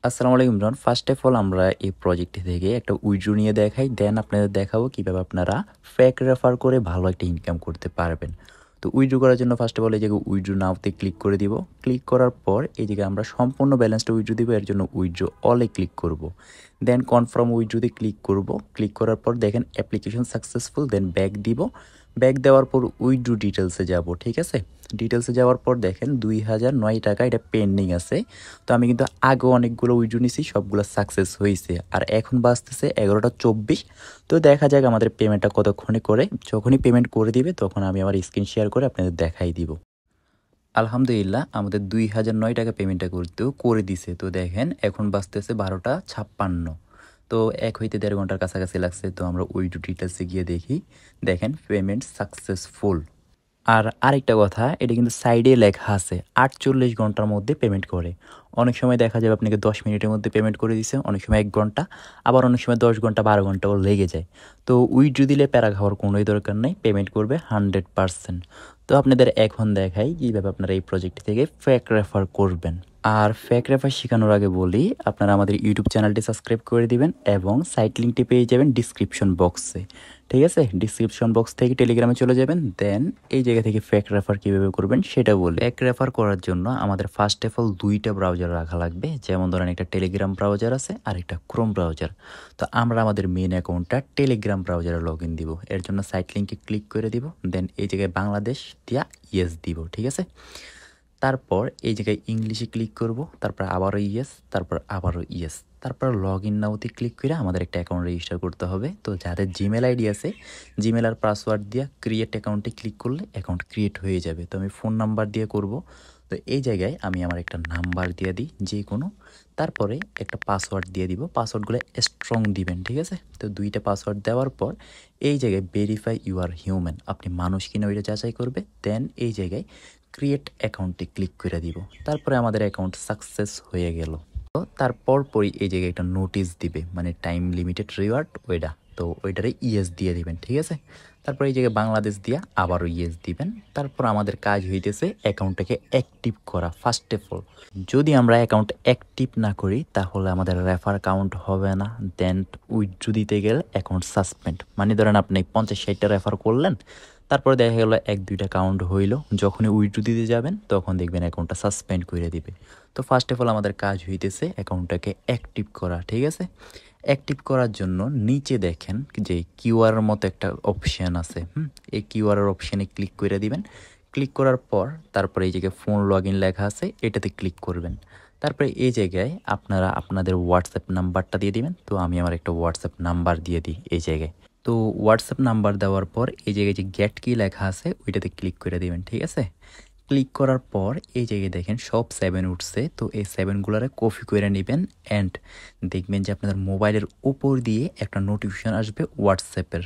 আসসালামু আলাইকুম Imran. First of all আমরা এই প্রজেক্ট থেকে একটা উইড্রো নিয়ে দেখাই, দেন আপনাদের দেখাবো কীভাবে আপনারা ফেক রেফার করে ভালো একটা ইনকাম করতে পারবেন। তো উইড্রো করার জন্য ফার্স্ট অফ অল এই জায়গায় উইড্রো নাওতে ক্লিক করে দিব। ক্লিক করার পর এই জায়গায় আমরা সম্পূর্ণ ব্যালেন্সটা উইড্রো দিব, এর জন্য উইড্রো অলে ক্লিক করব। দেন কনফার্ম উইড্রোতে ক্লিক করব। ক্লিক করার পর দেখেন অ্যাপ্লিকেশন সাকসেসফুল, দেন ব্যাক দিব। ব্যাক দেওয়ার পর উইড্রো ডিটেলসে যাব, ঠিক আছে। ডিটেলসে যাওয়ার পর দেখেন 2009 টাকা এটা পেন্ডিং আছে। তো আমি কিন্তু আগে অনেকগুলো উইড্রো নিছি, সবগুলো সাকসেস হয়েছে। আর এখন বাজতেছে 11টা 24। তো দেখা যাক আমাদের পেমেন্টটা কতক্ষণে করে। যখনই পেমেন্ট করে দিবে তখন আমি আমার স্ক্রিন শেয়ার করে আপনাদের দেখাই দিব। আলহামদুলিল্লাহ আমাদের 2009 টাকা পেমেন্টটা করতেও করে দিছে। তো দেখেন এখন বাজতেছে 12টা 56। তো 1 হইতে 1.5 ঘন্টার কাছাকাছি লাগছে। তো আমরা উইড্রো ডিটেলসে গিয়ে দেখি, দেখেন পেমেন্ট সাকসেসফুল। আর আরেকটা কথা, এটা কিন্তু সাইডে লেখা আছে 48 ঘন্টার মধ্যে পেমেন্ট করে। অনেক সময় দেখা যাবে আপনাকে 10 মিনিটের মধ্যে পেমেন্ট করে দিছে, অনেক সময় 1 ঘন্টা, আবার অনেক সময় 10 ঘন্টা 12 ঘন্টাও লেগে যায়। তো উইথড্র দিলে প্যারা খাওয়ার কোনোই দরকার নেই, পেমেন্ট করবে 100%। তো আপনাদের এখন দেখাই কীভাবে আপনারা এই প্রজেক্ট থেকে ফেক রেফার করবেন। আর ফেক রেফার শেখানোর আগে বলি, আপনারা আমাদের ইউটিউব চ্যানেলটি সাবস্ক্রাইব করে দিবেন এবং সাইট লিঙ্কটি পেয়ে যাবেন ডিসক্রিপশন বক্সে, ঠিক আছে। ডিসক্রিপশন বক্স থেকে টেলিগ্রামে চলে যাবেন, দেন এই জায়গা থেকে ফেক রেফার কীভাবে করবেন সেটা বলি। ফেক রেফার করার জন্য আমাদের ফার্স্ট অফ অল 2টা ব্রাউজার রাখা লাগবে। যেমন ধরেন একটা টেলিগ্রাম ব্রাউজার আছে আর একটা ক্রোম ব্রাউজার। তো আমরা আমাদের মেন অ্যাকাউন্টটা টেলিগ্রাম ব্রাউজারে লগ ইন দিব। এর জন্য সাইট লিঙ্কে ক্লিক করে দিব, দেন এই জায়গায় বাংলাদেশ দিয়া ইয়েস দিব, ঠিক আছে। তারপর এই জায়গায় ইংলিশে ক্লিক করব, তারপর আবারও ইয়েস, তারপর আবারও ইয়েস, তারপর লগ ইন নাওতে ক্লিক করে আমাদের একটা অ্যাকাউন্ট রেজিস্টার করতে হবে। তো যাদের জিমেল আইডি আছে, জিমেল আর পাসওয়ার্ড দিয়ে ক্রিয়েট অ্যাকাউন্টে ক্লিক করলে অ্যাকাউন্ট ক্রিয়েট হয়ে যাবে। তো আমি ফোন নাম্বার দিয়ে করব। তো এই জায়গায় আমি আমার একটা নাম্বার দিয়ে দিই যে কোনো, তারপরে একটা পাসওয়ার্ড দিয়ে দিব। পাসওয়ার্ডগুলো স্ট্রং দিবেন, ঠিক আছে। তো 2টা পাসওয়ার্ড দেওয়ার পর এই জায়গায় ভেরিফাই ইউ আর হিউম্যান, আপনি মানুষ কিনা ওইটা যাচাই করবে। দেন এই জায়গায় ক্রিয়েট অ্যাকাউন্টে ক্লিক করে দিব। তারপরে আমাদের অ্যাকাউন্ট সাকসেস হয়ে গেল। তো তারপর পরই এই জায়গায় একটা নোটিশ দিবে, মানে টাইম লিমিটেড রিওয়ার্ড ওইটা। তো ওইটারে ইয়েস দিয়ে দিবেন, ঠিক আছে। তারপর এই জায়গায় বাংলাদেশ দিয়া আবারও ইয়েস দিবেন। তারপর আমাদের কাজ হইতেছে অ্যাকাউন্টটাকে অ্যাক্টিভ করা ফার্স্ট অফ অল। যদি আমরা অ্যাকাউন্ট অ্যাক্টিভ না করি তাহলে আমাদের রেফার কাউন্ট হবে না। দেন উইথড্র দিতে গেলে অ্যাকাউন্ট সাসপেন্ড, মানে ধরেন আপনি 50-60টা রেফার করলেন, তারপরে দেখা গেলো 1-2টা কাউন্ট হইলো, যখনই উইথড্র দিতে যাবেন তখন দেখবেন অ্যাকাউন্টটা সাসপেন্ড করে দিবে। তো ফার্স্ট অফ অল আমাদের কাজ হইতেছে অ্যাকাউন্টটাকে অ্যাক্টিভ করা, ঠিক আছে। অ্যাক্টিভ করার জন্য নিচে দেখেন যে কিউআর মতো একটা অপশান আছে, এই কিউআর অপশানে ক্লিক করে দিবেন। ক্লিক করার পর তারপরে এই জায়গায় ফোন লগ ইন লেখা আছে, এটাতে ক্লিক করবেন। তারপরে এই জায়গায় আপনারা আপনাদের হোয়াটসঅ্যাপ নাম্বারটা দিয়ে দিবেন। তো আমি আমার একটা হোয়াটসঅ্যাপ নাম্বার দিয়ে দিই এই জায়গায়। তো হোয়াটসঅ্যাপ নাম্বার দেওয়ার পর এই জায়গায় যে গেট কি লেখা আছে ওইটাতে ক্লিক করে দিবেন, ঠিক আছে। ক্লিক করার পর এই জায়গায় দেখেন সব 7 উঠছে। তো এই 7গুলারে কপি করে নেবেন অ্যান্ড দেখবেন যে আপনাদের মোবাইলের উপর দিয়ে একটা নোটিফিকেশান আসবে হোয়াটসঅ্যাপের।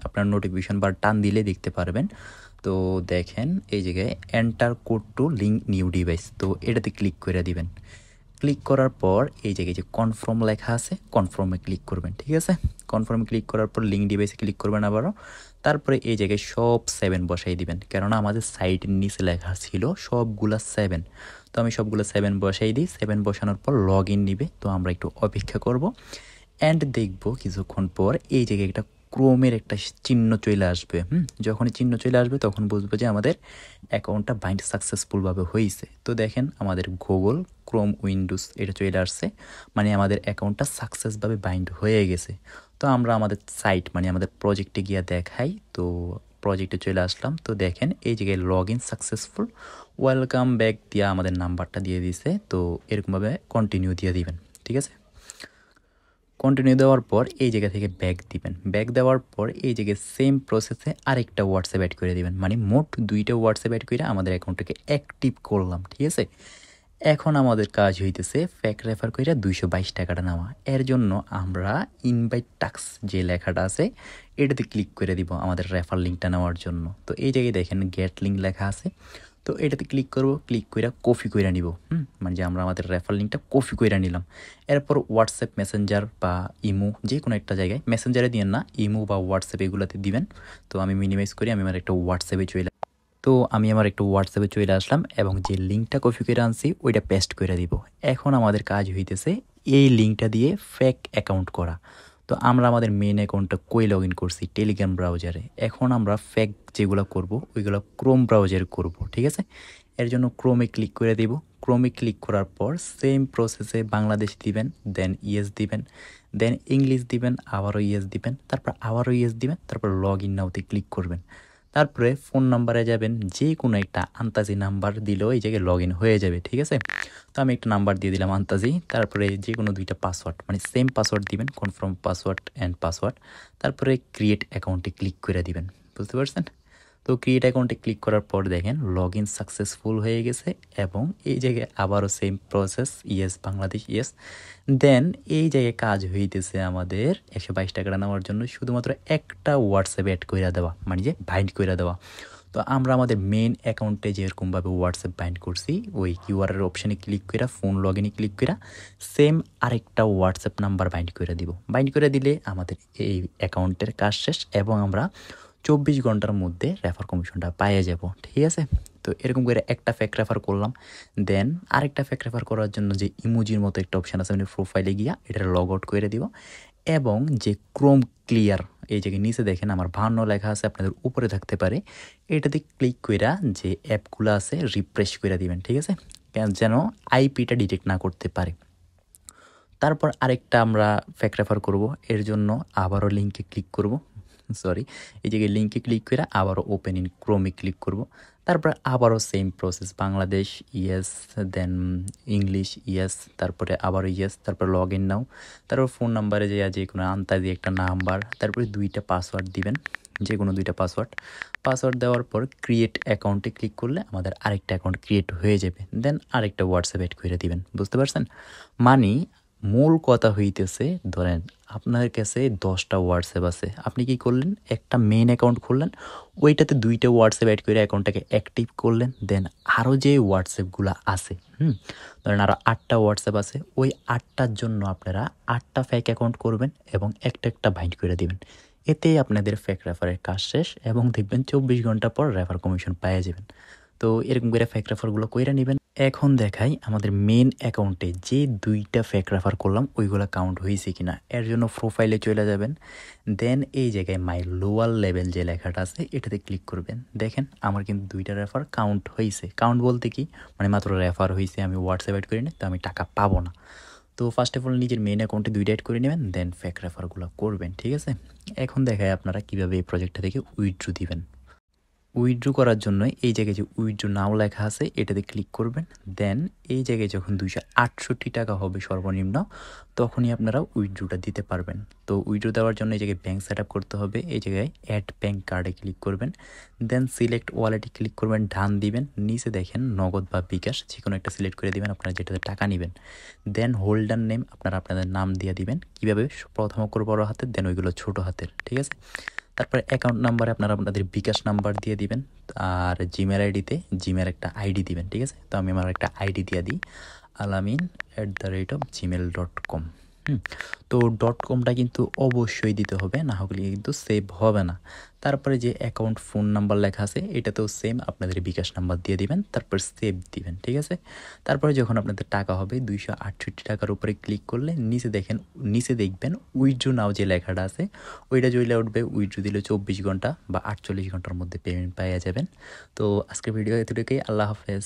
আপনার নোটিফিকেশান বার টান দিলে দেখতে পারবেন। তো দেখেন এই জায়গায় enter code two link new device, তো এটাতে ক্লিক করে দিবেন। ক্লিক করার পর এই জায়গায় যে কনফার্ম লেখা আছে কনফার্মে ক্লিক করবেন, ঠিক আছে। কনফার্মে ক্লিক করার পর লিঙ্ক ডিভাইসে ক্লিক করবেন আবারও। তারপরে এই জায়গায় সব 7 বসাই দিবেন, কেননা আমাদের সাইটের নিচে লেখা ছিল সবগুলা 7। তো আমি সবগুলো 7 বসাই দিই। 7 বসানোর পর লগ ইন নিবে। তো আমরা একটু অপেক্ষা করব অ্যান্ড দেখব কিছুক্ষণ পর এই জায়গায় একটা ক্রোমের একটা চিহ্ন চলে আসবে। যখনই চিহ্ন চলে আসবে তখন বুঝবো যে আমাদের অ্যাকাউন্টটা বাইন্ড সাকসেসফুলভাবে হয়েছে। তো দেখেন আমাদের গুগল ক্রোম উইন্ডোজ এটা চলে আসছে, মানে আমাদের অ্যাকাউন্টটা সাকসেসভাবে বাইন্ড হয়ে গেছে। তো আমরা আমাদের সাইট মানে আমাদের প্রজেক্টে গিয়ে দেখাই। তো প্রজেক্টে চলে আসলাম। তো দেখেন এই জায়গায় log in successful, welcome back দিয়ে আমাদের নাম্বারটা দিয়ে দিছে। তো এরকমভাবে কন্টিনিউ দিয়ে দিবেন, ঠিক আছে। কন্টিনিউ দেওয়ার পর এই জায়গা থেকে ব্যাক দিবেন। ব্যাক দেওয়ার পর এই জায়গায় সেম প্রসেসে আরেকটা হোয়াটসঅ্যাপ অ্যাড করে দিবেন, মানে মোট 2টা হোয়াটসঅ্যাপ অ্যাড করে আমাদের অ্যাকাউন্টটাকে অ্যাক্টিভ করলাম, ঠিক আছে। এখন আমাদের কাজ হইতেছে ফেক রেফার করে 222 টাকাটা নেওয়া। এর জন্য আমরা ইনভাইট টাস্ক যে লেখাটা আছে এটাতে ক্লিক করে দিব আমাদের রেফার লিঙ্কটা নেওয়ার জন্য। তো এই জায়গায় দেখেন গেট লিঙ্ক লেখা আছে। তো এটাতে ক্লিক করব, ক্লিক করে কপি করে নিব। মানে যে আমরা আমাদের রেফার লিঙ্কটা কপি করে নিলাম। এরপর হোয়াটসঅ্যাপ মেসেঞ্জার বা ইমো যে কোনো একটা জায়গায়, মেসেঞ্জারে দিয়েন না, ইমো বা হোয়াটসঅ্যাপ এগুলোতে দিবেন। তো আমি মিনিমাইজ করি, আমি আমার একটা হোয়াটসঅ্যাপে চলে আসলাম এবং যে লিঙ্কটা কপি করে আনছি ওইটা পেস্ট করে দিব। এখন আমাদের কাজ হইতেছে এই লিঙ্কটা দিয়ে ফেক অ্যাকাউন্ট করা। তো আমরা আমাদের মেন অ্যাকাউন্টটা কই লগ ইন করছি টেলিগ্রাম ব্রাউজারে, এখন আমরা ফেক যেগুলো করব ওইগুলো ক্রোম ব্রাউজারে করব, ঠিক আছে। এর জন্য ক্রোমে ক্লিক করে দেব। ক্রোমে ক্লিক করার পর সেম প্রসেসে বাংলাদেশ দিবেন, দেন ইয়েস দিবেন, দেন ইংলিশ দিবেন, আবারও ইয়েস দিবেন, তারপর আবারও ইয়েস দিবেন, তারপর লগ ইন নাওতে ক্লিক করবেন। তারপরে ফোন নাম্বারে যাবেন, যে কোনো একটা আন্তাজি নাম্বার দিলেও এই জায়গায় লগ ইন হয়ে যাবে, ঠিক আছে। তো আমি একটা নাম্বার দিয়ে দিলাম আন্তাজি, তারপরে যে কোনো দুইটা পাসওয়ার্ড মানে সেম পাসওয়ার্ড দিবেন, কনফার্ম পাসওয়ার্ড অ্যান্ড পাসওয়ার্ড, তারপরে ক্রিয়েট অ্যাকাউন্টে ক্লিক করে দিবেন, বুঝতে পারছেন। তো ক্রিয়েট অ্যাকাউন্টে ক্লিক করার পর দেখেন লগ ইন সাকসেসফুল হয়ে গেছে এবং এই জায়গায় আবারও same process, yes Bangladesh yes. Then এই জায়গায় কাজ হইতেছে আমাদের 122 টাকাটা নেওয়ার জন্য শুধুমাত্র একটা হোয়াটসঅ্যাপ অ্যাড করে দেওয়া, মানে যে বাইন্ড করে দেওয়া। তো আমরা আমাদের মেন অ্যাকাউন্টে যেরকমভাবে হোয়াটসঅ্যাপ বাইন্ড করছি ওই কিউআরের অপশানে ক্লিক করে ফোন লগ ইনে ক্লিক করে সেম আরেকটা হোয়াটসঅ্যাপ নাম্বার বাইন্ড করে দিব। বাইন্ড করে দিলে আমাদের এই অ্যাকাউন্টের কাজ শেষ এবং আমরা 24 ঘন্টার মধ্যে রেফার কমিশনটা পাইয়ে যাব, ঠিক আছে। তো এরকম করে একটা ফেক রেফার করলাম। দেন আরেকটা ফেক রেফার করার জন্য যে ইমোজির মতো একটা অপশান আছে, মানে প্রোফাইলে গিয়া এটা লগ আউট করে দিব এবং যে ক্রোম ক্লিয়ার এই জায়গায় নিচে দেখেন আমার 52 লেখা আছে, আপনাদের উপরে থাকতে পারে, এটাতে ক্লিক কইরা যে অ্যাপগুলো আছে রিফ্রেশ করে দিবেন, ঠিক আছে, যেন আইপিটা ডিটেক্ট না করতে পারে। তারপর আরেকটা আমরা ফেক রেফার করব, এর জন্য আবারও লিঙ্কে ক্লিক করব, সরি এই জায়গায় লিঙ্কে ক্লিক করে আবারও ওপেন ইন ক্রোমে ক্লিক করব। তারপরে আবারও সেম প্রসেস, বাংলাদেশ ইয়েস, দেন ইংলিশ ইয়েস, তারপরে আবারও ইয়েস, তারপর লগ ইন নাও, তারপর ফোন নাম্বারে যে কোনো আন্তাজি একটা নাম্বার, তারপরে দুইটা পাসওয়ার্ড দিবেন, যে কোনো দুইটা পাসওয়ার্ড দেওয়ার পর ক্রিয়েট অ্যাকাউন্টে ক্লিক করলে আমাদের আরেকটা অ্যাকাউন্ট ক্রিয়েট হয়ে যাবে। দেন আরেকটা হোয়াটসঅ্যাপ অ্যাড করে দিবেন, বুঝতে পারছেন। মানে মূল কথা হইতেছে, ধরেন আপনার কাছে 10টা হোয়াটসঅ্যাপ আছে, আপনি কি করলেন একটা মেইন অ্যাকাউন্ট খুললেন, ওইটাতে 2টা হোয়াটসঅ্যাপ অ্যাড করে অ্যাকাউন্টটাকে অ্যাক্টিভ করলেন। দেন আরও যে হোয়াটসঅ্যাপগুলো আছে, ধরেন আরও 8টা হোয়াটসঅ্যাপ আছে, ওই 8টার জন্য আপনারা 8টা ফেক অ্যাকাউন্ট করবেন এবং একটা একটা বাইন্ড করে দিবেন। এতেই আপনাদের ফেক রেফারের কাজ শেষ এবং দেখবেন 24 ঘন্টা পর রেফার কমিশন পেয়ে যাবেন। তো এরকম করে ফেক রেফারগুলো কইরা নেবেন। এখন দেখাই আমাদের মেন অ্যাকাউন্টে যে 2টা ফেক রেফার করলাম ওইগুলো কাউন্ট হয়েছে কিনা। এর জন্য প্রোফাইলে চলে যাবেন, দেন এই জায়গায় মাই লোয়ার লেভেল যে লেখাটা আছে এটাতে ক্লিক করবেন। দেখেন আমার কিন্তু 2টা রেফার কাউন্ট হয়েছে। কাউন্ট বলতে কি, মানে মাত্র রেফার হয়েছে, আমি হোয়াটসঅ্যাপ অ্যাড করি না, তো আমি টাকা পাবো না। তো ফার্স্ট অফ অল নিজের মেন অ্যাকাউন্টে 2টা অ্যাড করে নেবেন, দেন ফেক রেফারগুলো করবেন, ঠিক আছে। এখন দেখায় আপনারা কীভাবে এই প্রজেক্টটা থেকে উইথড্র দিবেন। উইথড্র করার জন্য এই জায়গায় যে উইথড্র নাও লেখা আছে এটাতে ক্লিক করবেন। দেন এই জায়গায় যখন 268 টাকা হবে সর্বনিম্ন, তখনই আপনারা উইথড্রটা দিতে পারবেন। তো উইথড্র দেওয়ার জন্য এই জায়গায় ব্যাঙ্ক সেট আপ করতে হবে, এই জায়গায় অ্যাড ব্যাঙ্ক কার্ডে ক্লিক করবেন, দেন সিলেক্ট ওয়ালেটে ক্লিক করবেন, ডান দিবেন, নিচে দেখেন নগদ বা বিকাশ যে কোনো একটা সিলেক্ট করে দিবেন আপনারা যেটাতে টাকা নেবেন। দেন হোল্ডার নেম আপনারা আপনাদের নাম দিয়ে দিবেন, কীভাবে প্রথম অক্ষর বড় হাতের, দেন ওইগুলো ছোট হাতের, ঠিক আছে। তারপরে অ্যাকাউন্ট নাম্বারে আপনারা আপনাদের বিকাশ নাম্বার দিয়ে দিবেন, আর জিমেল আইডিতে জিমেল একটা আইডি দিবেন, ঠিক আছে। তো আমি আমার একটা আইডি দিয়ে দিই, alamin@gmail.com। তো .comটা কিন্তু অবশ্যই দিতে হবে, না হলে কিন্তু সেভ হবে না। তারপরে যে অ্যাকাউন্ট ফোন নাম্বার লেখা আছে এটাতেও সেম আপনাদের বিকাশ নাম্বার দিয়ে দিবেন, তারপর সেভ দিবেন, ঠিক আছে। তারপরে যখন আপনাদের টাকা হবে 268 টাকার উপরে ক্লিক করলে নিচে দেখবেন উইথড্র নাও যে লেখাটা আছে ওইটা জ্বলে উঠবে। উইথড্র দিলে 24 ঘন্টা বা 48 ঘন্টার মধ্যে পেমেন্ট পেয়ে যাবেন। তো আজকের ভিডিও এতটুকুই, আল্লাহ হাফেজ।